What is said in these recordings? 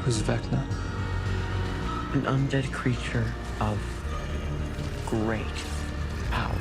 Who's Vecna? An undead creature of great power.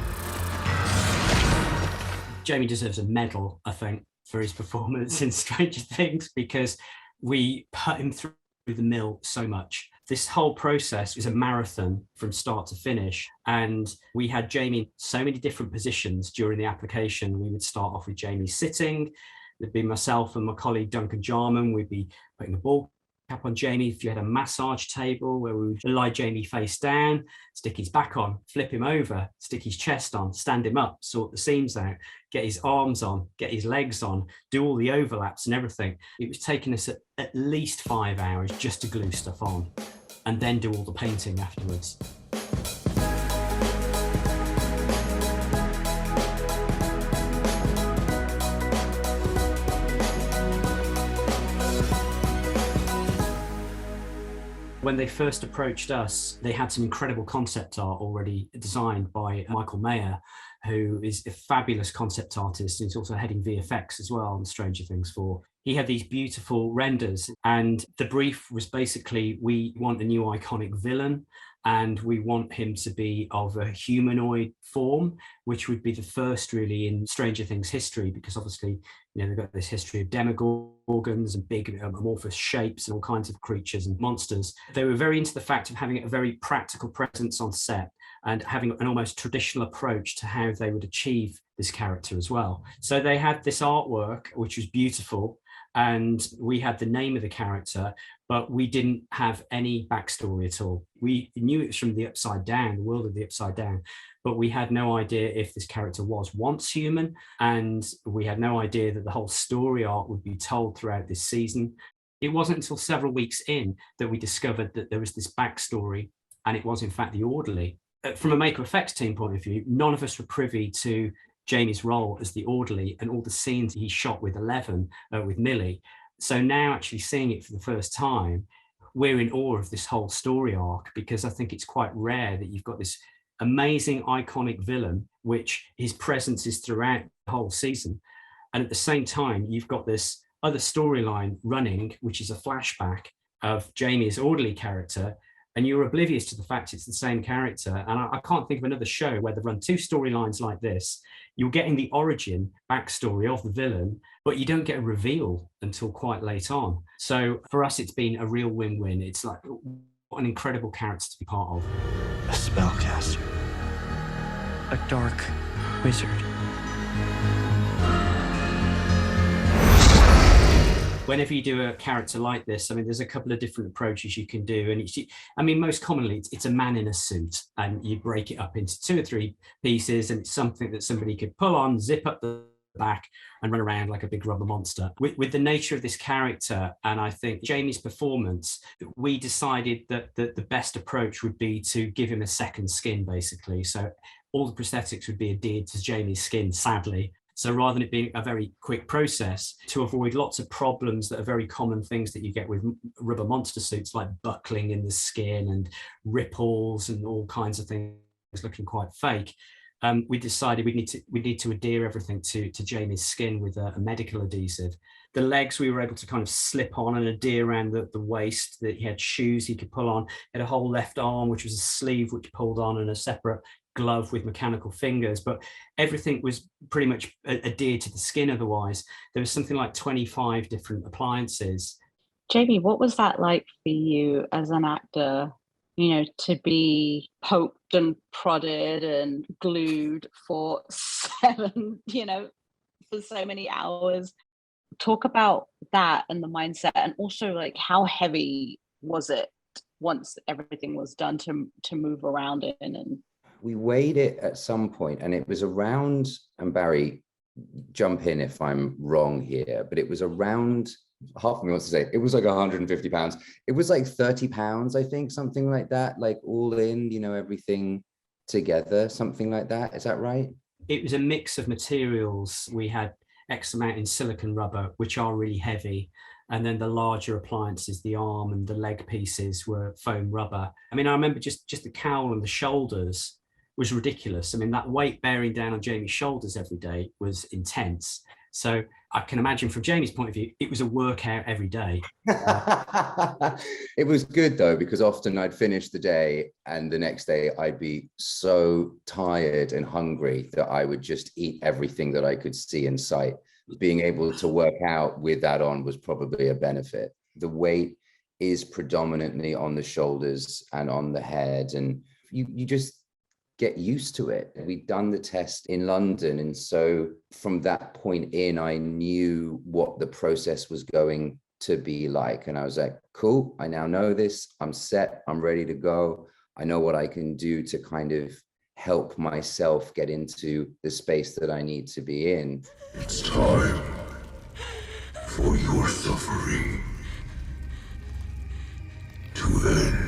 Jamie deserves a medal, I think, for his performance in Stranger Things, because we put him through the mill so much. This whole process was a marathon from start to finish. And we had Jamie in so many different positions during the application. We would start off with Jamie sitting. There'd be myself and my colleague Duncan Jarman. We'd be putting the ball cap on Jamie. If you had a massage table where we would lie Jamie face down, stick his back on, flip him over, stick his chest on, stand him up, sort the seams out, get his arms on, get his legs on, do all the overlaps and everything. It was taking us at least 5 hours just to glue stuff on and then do all the painting afterwards. When they first approached us, they had some incredible concept art already designed by Michael Mayer, who is a fabulous concept artist. He's also heading VFX as well on Stranger Things 4. He had these beautiful renders, and the brief was basically, we want a new iconic villain, and we want him to be of a humanoid form, which would be the first really in Stranger Things history, because obviously, you know, they've got this history of demogorgons and big amorphous shapes and all kinds of creatures and monsters. They were very into the fact of having a very practical presence on set and having an almost traditional approach to how they would achieve this character as well. So they had this artwork, which was beautiful, and we had the name of the character, but we didn't have any backstory at all. We knew it was from the Upside Down, the world of the Upside Down, but we had no idea if this character was once human, and we had no idea that the whole story arc would be told throughout this season. It wasn't until several weeks in that we discovered that there was this backstory, and it was in fact the orderly. From a Maker Effects team point of view, none of us were privy to Jamie's role as the orderly and all the scenes he shot with Eleven, with Millie. So now actually seeing it for the first time, we're in awe of this whole story arc, because I think it's quite rare that you've got this amazing iconic villain, which his presence is throughout the whole season. And at the same time, you've got this other storyline running, which is a flashback of Jamie's orderly character, and you're oblivious to the fact it's the same character. And I can't think of another show where they've run two storylines like this. You're getting the origin backstory of the villain, but you don't get a reveal until quite late on. So for us, it's been a real win-win. It's like, what an incredible character to be part of. A spellcaster. A dark wizard. Whenever you do a character like this, I mean, there's a couple of different approaches you can do. And I mean, most commonly, it's a man in a suit, and you break it up into 2 or 3 pieces, and it's something that somebody could pull on, zip up the back, and run around like a big rubber monster. With the nature of this character, and I think Jamie's performance, we decided that the best approach would be to give him a second skin, basically. So all the prosthetics would be adhered to Jamie's skin, sadly. So rather than it being a very quick process, to avoid lots of problems that are very common things that you get with rubber monster suits, like buckling in the skin and ripples and all kinds of things looking quite fake, we decided we need to adhere everything to Jamie's skin with a medical adhesive. The legs we were able to kind of slip on and adhere around the waist. That he had shoes he could pull on. He had a whole left arm, which was a sleeve which pulled on, and a separate glove with mechanical fingers, but everything was pretty much adhered to the skin. Otherwise, there was something like 25 different appliances. Jamie, what was that like for you as an actor, you know, to be poked and prodded and glued for 7, you know, for so many hours? Talk about that and the mindset, and also like how heavy was it once everything was done to move around in? And we weighed it at some point, and it was around, and Barry, jump in if I'm wrong here, but it was around, half of me wants to say, it was like 150 pounds. It was like 30 pounds, I think, something like that, like all in, you know, everything together, something like that. Is that right? It was a mix of materials. We had X amount in silicone rubber, which are really heavy. And then the larger appliances, the arm and the leg pieces, were foam rubber. I mean, I remember just the cowl and the shoulders was ridiculous. I mean, that weight bearing down on Jamie's shoulders every day was intense. So I can imagine from Jamie's point of view, it was a workout every day. It was good though, because often I'd finish the day and the next day I'd be so tired and hungry that I would just eat everything that I could see in sight. Being able to work out with that on was probably a benefit. The weight is predominantly on the shoulders and on the head, and you just get used to it. We'd done the test in London, and so from that point in, I knew what the process was going to be like, and I was like, cool, I now know this, I'm set, I'm ready to go. I know what I can do to kind of help myself get into the space that I need to be in. It's time for your suffering to end.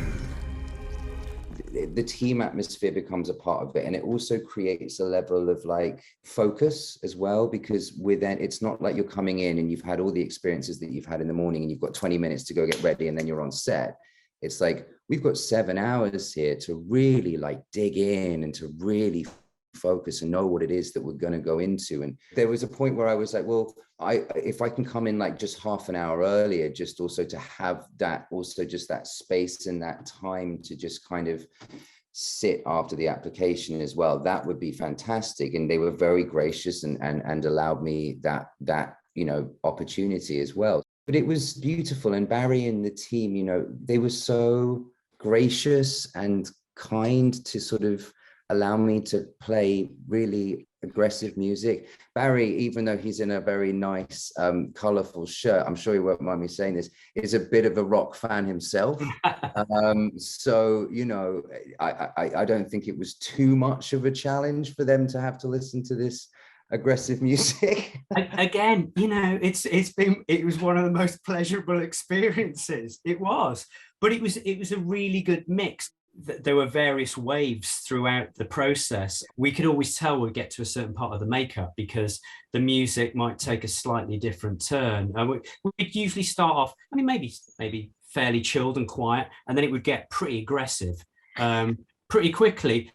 The team atmosphere becomes a part of it, and it also creates a level of like focus as well, because then it's not like you're coming in and you've had all the experiences that you've had in the morning and you've got 20 minutes to go get ready and then you're on set. It's like, we've got 7 hours here to really like dig in and to really focus and know what it is that we're going to go into. And there was a point where I was like, well, if I can come in like just half an hour earlier, just also to have that, also just that space and that time to just kind of sit after the application as well, that would be fantastic. And they were very gracious and allowed me that you know, opportunity as well. But it was beautiful. And Barry and the team, you know, they were so gracious and kind to sort of allow me to play really aggressive music. Barry, even though he's in a very nice, colorful shirt, I'm sure he won't mind me saying this, is a bit of a rock fan himself. So, you know, I don't think it was too much of a challenge for them to have to listen to this aggressive music. Again, you know, it was one of the most pleasurable experiences. It was, but it was a really good mix. There were various waves throughout the process. We could always tell we'd get to a certain part of the makeup because the music might take a slightly different turn. We'd usually start off, I mean, maybe fairly chilled and quiet, and then it would get pretty aggressive pretty quickly.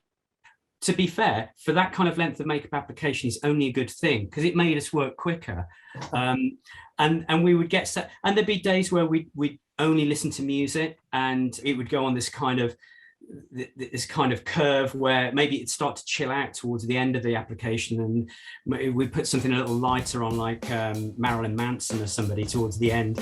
To be fair, for that kind of length of makeup application is only a good thing because it made us work quicker. And we would get set, and there'd be days where we'd only listen to music, and it would go on this kind of curve where maybe it'd start to chill out towards the end of the application, and we put something a little lighter on, like Marilyn Manson or somebody towards the end.